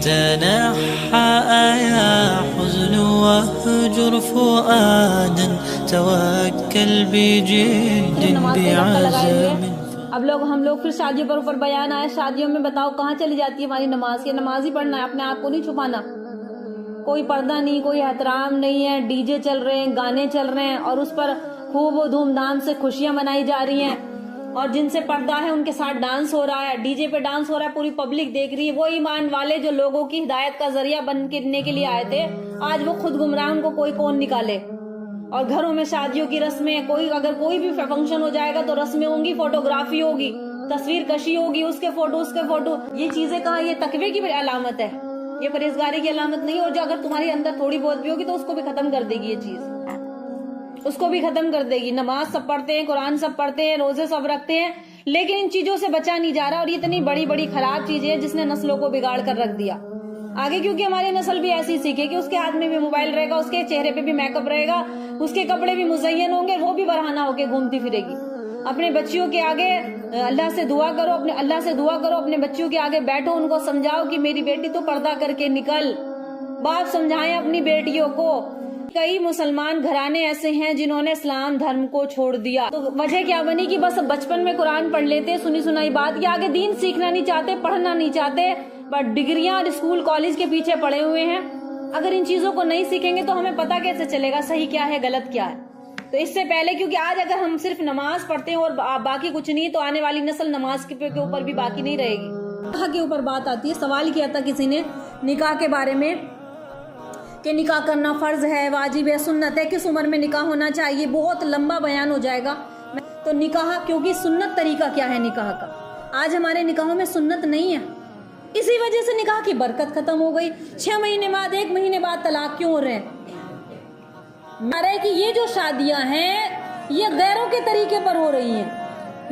تنحى يا حزن واهجر فؤادا توكل بجد بعزم. اب ہم لوگ پھر شادیوں پر اوپر بیان آئے. شادیوں میں بتاؤ کہاں چلی جاتی ہے ہماری نماز؟ یہ نماز ہی پڑھنا ہے, اپنے آپ کو نہیں چھپانا. کوئی پردہ نہیں, کوئی احترام نہیں ہے, ڈی جے چل رہے ہیں, گانے چل رہے ہیں اور اس پر خوب دھوم دھام سے خوشیاں منائی جا رہی ہیں. اور جن سے پردہ ہے ان کے ساتھ ڈانس ہو رہا ہے, ڈی جے پہ ڈانس ہو رہا ہے, پوری پبلک دیکھ رہی ہے. وہ ایمان والے جو لوگوں کی ہدایت کا ذریعہ بننے کے لیے آئے تھے, آج وہ خود گمراہ, ان کو کوئی کون نکالے. اور گھروں میں شادیوں کی رسمیں, اگر کوئی بھی فنکشن ہو جائے گا تو رسمیں ہوں گی, فوٹوگرافی ہوگی, تصویر کشی ہوگی, اس کے فوٹو. یہ چیزیں کہاں؟ یہ تقوی کی علامت ہے, یہ پرہیزگاری کی علامت نہیں. اور جو اگر تمہاری اندر تھوڑی بہت بھی ہوگی تو اس کو بھی ختم کر دے گی. یہ چیز اس کو بھی ختم کر دے گی. نماز سب پڑھتے ہیں, قرآن سب پڑھتے ہیں, روزے سب رکھتے ہیں, لیکن ان چیزوں سے بچا نہیں جا رہا. اور یہ اتنی بڑی بڑی خراب چیزیں ہیں جس نے نسلوں کو بگاڑ کر رکھ دیا آگے. کیونکہ ہماری نسل بھی ایسی سیکھے کہ اس کے ہاتھ میں بھی موبائل رہے گا, اس کے چہرے پہ بھی میک اپ رہے گا, اس کے کپڑے بھی مزین ہوں گے, وہ بھی برہنہ ہو کے گھومتی پھرے گی. اپنے بچیوں کے آگے اللہ سے دعا کرو, اپنے بچیوں کے آگے بیٹھو, ان کو سمجھاؤ کہ میری بیٹی تو پردہ کر کے نکل. باپ سمجھائیں اپنی بیٹیوں کو. کئی مسلمان گھرانے ایسے ہیں جنہوں نے اسلام دھرم کو چھوڑ دیا. تو وجہ کیا بنی کہ بس بچپن میں قرآن پڑھ لیتے, سنی سنائی بات, کہ آگے دین سیکھنا نہیں چاہتے, پڑھنا نہیں چاہتے, بٹ ڈگریاں اور اسکول کالج کے پیچھے پڑے ہوئے ہیں. اگر ان چیزوں کو نہیں سیکھیں گے تو ہمیں پتہ کیسے چلے گا صحیح کیا ہے, غلط کیا ہے. تو اس سے پہلے, کیونکہ آج اگر ہم صرف نماز پڑھتے ہیں اور باقی کچھ نہیں, تو آنے والی نسل نماز کے اوپر بھی باقی نہیں رہے گی. نکاح کے اوپر بات آتی ہے. سوال کیا تھا کسی نے نکاح کے بارے میں کہ نکاح کرنا فرض ہے, واجب ہے, سنت ہے, کس عمر میں نکاح ہونا چاہیے. بہت لمبا بیان ہو جائے گا. تو نکاح, کیونکہ سنت طریقہ کیا ہے نکاح کا, آج ہمارے نکاحوں میں سنت نہیں ہے. اسی وجہ سے نکاح کی برکت ختم ہو گئی. 6 مہینے بعد, 1 مہینے بعد طلاق کیوں ہو رہے ہیں؟ کہ یہ جو شادیاں ہیں یہ غیروں کے طریقے پر ہو رہی ہیں.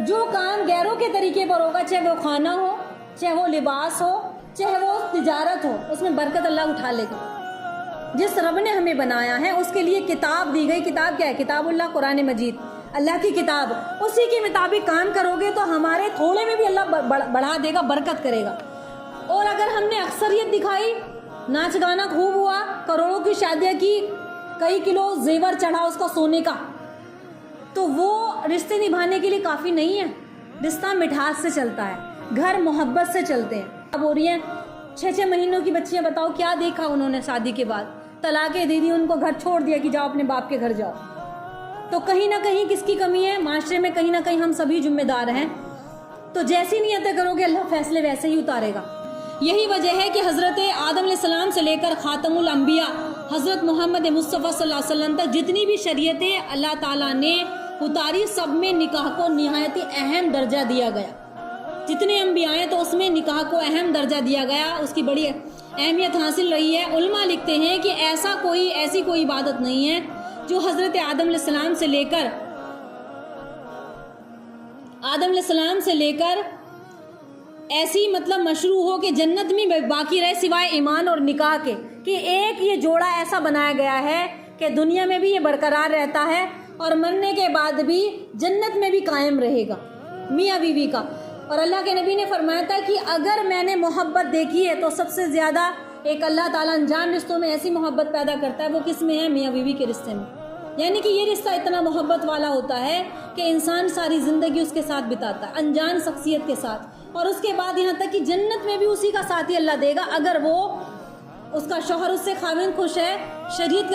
جو کام غیروں کے طریقے پر ہوگا, چاہے وہ کھانا ہو, چاہے وہ لباس ہو, چاہے وہ تجارت ہو, اس میں برکت اللہ اٹھا لے گا. جس رب نے ہمیں بنایا ہے اس کے لیے کتاب دی گئی. کتاب کیا ہے؟ کتاب اللہ, قرآن مجید, اللہ کی کتاب. اسی کے مطابق کام کرو گے تو ہمارے تھوڑے میں بھی اللہ بڑھا دے گا, برکت کرے گا. اور اگر ہم نے اکثریت دکھائی, ناچ گانا خوب ہوا, کروڑوں کی شادیاں کی, کئی کلو زیور چڑھا اس کا سونے کا, تو وہ رشتے نبھانے کے لیے کافی نہیں ہے. رشتہ مٹھاس سے چلتا ہے, گھر محبت سے چلتے ہیں. اب ہو رہی ہیں 6 مہینوں کی بچیاں, بتاؤ کیا دیکھا انہوں نے شادی کے بعد؟ طلاقیں دے دی, ان کو گھر چھوڑ دیا کہ جاؤ اپنے باپ کے گھر جاؤ. تو کہیں نہ کہیں کس کی کمی ہے؟ معاشرے میں کہیں نہ کہیں ہم سبھی ذمہ دار ہیں. تو جیسی نیتیں کرو گے اللہ فیصلے ویسے ہی اتارے گا. یہی وجہ ہے کہ حضرت آدم علیہ السلام سے لے کر خاتم الانبیاء حضرت محمد مصطفیٰ صلی اللہ علیہ وسلم تک جتنی بھی شریعتیں اللہ تعالیٰ نے اتاری, سب میں نکاح کو نہایت اہم درجہ دیا گیا. جتنے انبیاء ہیں تو اس میں نکاح کو اہم درجہ دیا گیا, اس کی بڑی اہمیت حاصل رہی ہے. علماء لکھتے ہیں کہ ایسی کوئی عبادت نہیں ہے جو حضرت آدم علیہ السلام سے لے کر ایسی مشروع ہو کہ جنت میں باقی رہے سوائے ایمان اور نکاح کے. کہ ایک یہ جوڑا ایسا بنایا گیا ہے کہ دنیا میں بھی یہ برقرار رہتا ہے اور مرنے کے بعد بھی جنت میں بھی قائم رہے گا, میاں بیوی کا. اور اللہ کے نبی نے فرمایا تھا کہ اگر میں نے محبت دیکھی ہے تو سب سے زیادہ ایک اللہ تعالیٰ انجان رشتوں میں ایسی محبت پیدا کرتا ہے, وہ کس میں ہے؟ میاں بیوی کے رشتے میں. یعنی کہ یہ رشتہ اتنا محبت والا ہوتا ہے کہ انسان ساری زندگی اس کے ساتھ بتاتا ہے, انجان شخصیت کے ساتھ. اور اس کے بعد یہاں تک کہ جنت میں بھی اسی کا ساتھی اللہ دے گا, اگر وہ اس کا شوہر اس سے خاوند خوش ہے, شریعت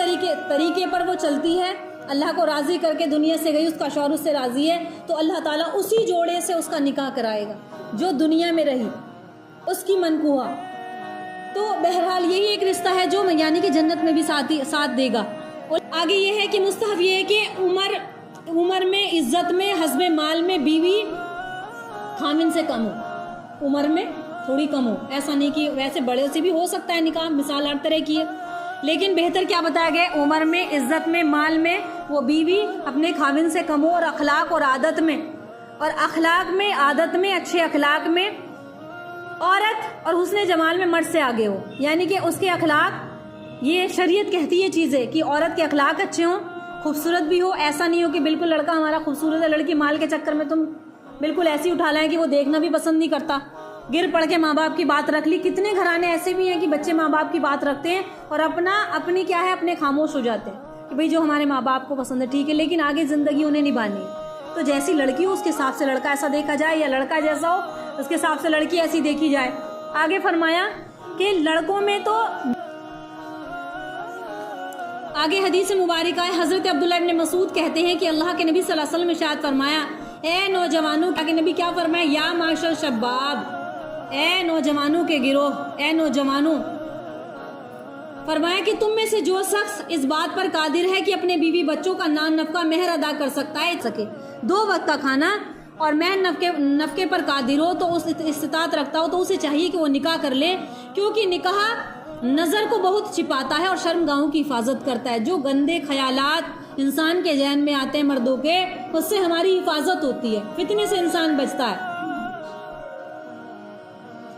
طریقے پر وہ چلتی ہے, اللہ کو راضی کر کے دنیا سے گئی, اس کا شوہر اس سے راضی ہے, تو اللہ تعالیٰ اسی جوڑے سے اس کا نکاح کرائے گا جو دنیا میں رہی, اس کی منکوحہ. تو بہرحال یہی ایک رشتہ ہے جو یعنی کہ جنت میں بھی ساتھ دے گا. اور آگے یہ ہے کہ مستحب یہ ہے کہ عمر میں, عزت میں, حسب مال میں بیوی خامن سے کم ہو, عمر میں تھوڑی کم ہو. ایسا نہیں کہ ویسے بڑے سے بھی ہو سکتا ہے نکاح, مثال ہر طرح کی ہے, لیکن بہتر کیا بتایا گیا؟ عمر میں, عزت میں, مال میں وہ بیوی اپنے خامن سے کم ہو. اور اخلاق اور عادت میں, عادت میں, اچھے اخلاق میں عورت اور حسن جمال میں مرد سے آگے ہو. یعنی کہ اس کے اخلاق, یہ شریعت کہتی ہے چیزیں کہ عورت کے اخلاق اچھے ہوں, خوبصورت بھی ہو. ایسا نہیں ہو کہ بالکل لڑکا ہمارا خوبصورت ہے, لڑکی مال کے چکر میں تم بالکل ایسی اٹھا لائیں کہ وہ دیکھنا بھی پسند نہیں کرتا, گر پڑ کے ماں باپ کی بات رکھ لی. کتنے گھرانے ایسے بھی ہیں کہ بچے ماں باپ کی بات رکھتے ہیں اور اپنی کیا ہے اپنے خاموش ہو جاتے ہیں کہ بھئی جو ہمارے ماں باپ کو پسند ہے ٹھیک ہے، لیکن آگے زندگی انہیں نبھانی ہے. تو جیسی لڑکی ہو اس کے حساب سے لڑکا ایسا دیکھا جائے، یا لڑکا جیسا ہو اس کے حساب سے لڑکی ایسی دیکھی جائے. آگے فرمایا کہ لڑکوں میں تو آگے حدیث مبارکہ ہے، حضرت عبداللہ ابن مسعود کہتے ہیں کہ اللہ کے نبی صلی اللہ علیہ وسلم ارشاد فرمایا، اے نوجوانوں، کہ نبی کیا فرمایا، یا معاشر شباب، اے نوجوانوں کے گروہ، اے نوجوانوں، فرمایا کہ تم میں سے جو شخص اس بات پر قادر ہے کہ اپنے بیوی بچوں کا نان نفقہ مہر ادا کر سکتا ہے، 2 وقت کا کھانا اور مہر نفقے پر قادر ہو، تو اس استطاعت رکھتا ہو، تو اسے چاہیے کہ وہ نکاح کر لے، کیونکہ نکاح نظر کو بہت چھپاتا ہے اور شرمگاہوں کی حفاظت کرتا ہے. جو گندے خیالات انسان کے ذہن میں آتے ہیں مردوں کے، اس سے ہماری حفاظت ہوتی ہے، فتنے سے انسان بچتا ہے.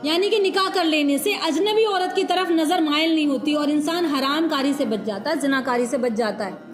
یعنی کہ نکاح کر لینے سے اجنبی عورت کی طرف نظر مائل نہیں ہوتی اور انسان حرام کاری سے بچ جاتا ہے، زنا کاری سے بچ جاتا ہے.